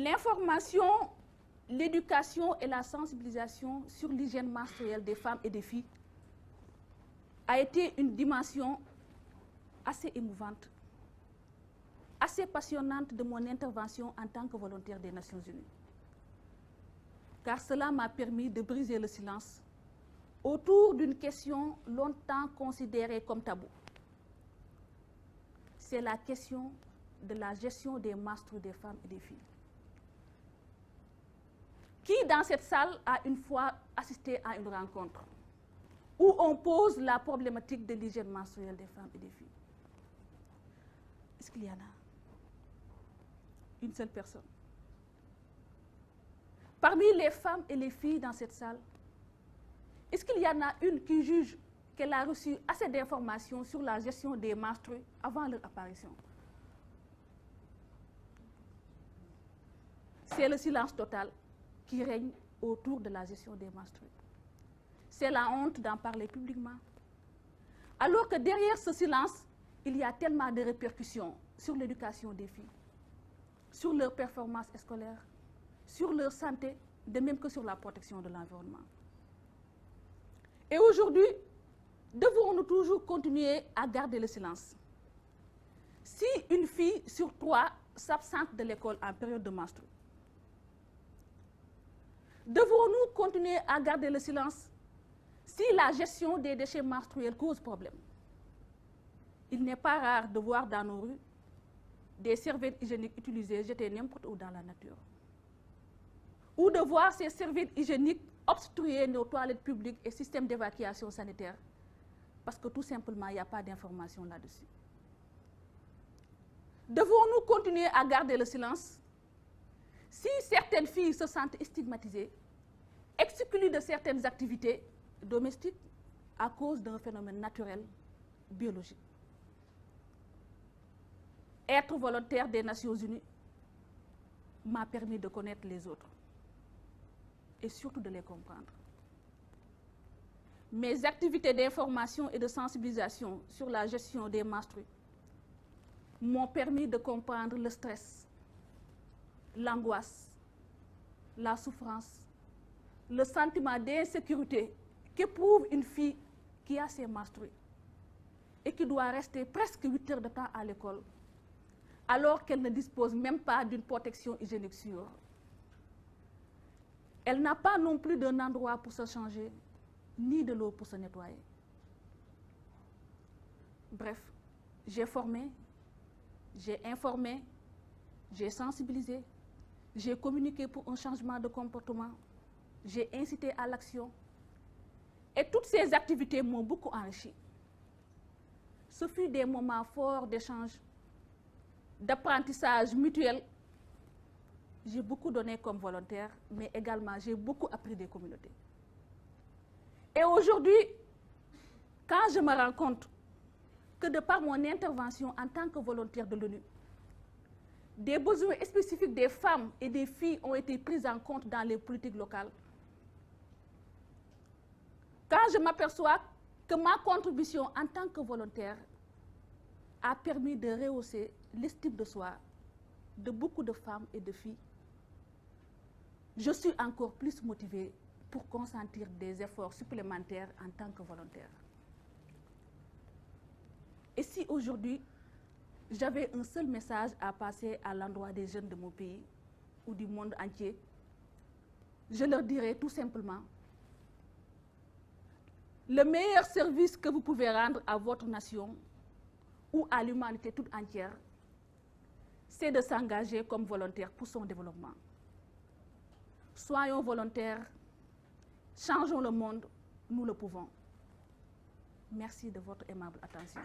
L'information, l'éducation et la sensibilisation sur l'hygiène menstruelle des femmes et des filles a été une dimension assez émouvante, assez passionnante de mon intervention en tant que volontaire des Nations Unies. Car cela m'a permis de briser le silence autour d'une question longtemps considérée comme tabou. C'est la question de la gestion des menstrues des femmes et des filles. Qui dans cette salle a une fois assisté à une rencontre où on pose la problématique de l'hygiène menstruelle des femmes et des filles? Est-ce qu'il y en a? Une seule personne. Parmi les femmes et les filles dans cette salle, est-ce qu'il y en a une qui juge qu'elle a reçu assez d'informations sur la gestion des menstrues avant leur apparition? C'est le silence total qui règne autour de la gestion des menstrues. C'est la honte d'en parler publiquement. Alors que derrière ce silence, il y a tellement de répercussions sur l'éducation des filles, sur leur performance scolaire, sur leur santé, de même que sur la protection de l'environnement. Et aujourd'hui, devons-nous toujours continuer à garder le silence? Si une fille sur 3 s'absente de l'école en période de menstrues, devons-nous continuer à garder le silence si la gestion des déchets menstruels cause problème? Il n'est pas rare de voir dans nos rues des serviettes hygiéniques utilisées jetées n'importe où dans la nature. Ou de voir ces serviettes hygiéniques obstruer nos toilettes publiques et systèmes d'évacuation sanitaire parce que tout simplement, il n'y a pas d'information là-dessus. Devons-nous continuer à garder le silence si certaines filles se sentent stigmatisées, exclues de certaines activités domestiques à cause d'un phénomène naturel, biologique? Être volontaire des Nations Unies m'a permis de connaître les autres et surtout de les comprendre. Mes activités d'information et de sensibilisation sur la gestion des menstrues m'ont permis de comprendre le stress, l'angoisse, la souffrance, le sentiment d'insécurité qu'éprouve une fille qui a ses menstrues et qui doit rester presque 8 heures de temps à l'école alors qu'elle ne dispose même pas d'une protection hygiénique sûre. Elle n'a pas non plus d'un endroit pour se changer, ni de l'eau pour se nettoyer. Bref, j'ai formé, j'ai informé, j'ai sensibilisé, j'ai communiqué pour un changement de comportement, j'ai incité à l'action. Et toutes ces activités m'ont beaucoup enrichi. Ce fut des moments forts d'échange, d'apprentissage mutuel. J'ai beaucoup donné comme volontaire, mais également j'ai beaucoup appris des communautés. Et aujourd'hui, quand je me rends compte que de par mon intervention en tant que volontaire de l'ONU, des besoins spécifiques des femmes et des filles ont été pris en compte dans les politiques locales, quand je m'aperçois que ma contribution en tant que volontaire a permis de rehausser l'estime de soi de beaucoup de femmes et de filles, je suis encore plus motivée pour consentir des efforts supplémentaires en tant que volontaire. Et si aujourd'hui, j'avais un seul message à passer à l'endroit des jeunes de mon pays ou du monde entier, je leur dirais tout simplement: le meilleur service que vous pouvez rendre à votre nation ou à l'humanité toute entière, c'est de s'engager comme volontaire pour son développement. Soyons volontaires, changeons le monde, nous le pouvons. Merci de votre aimable attention.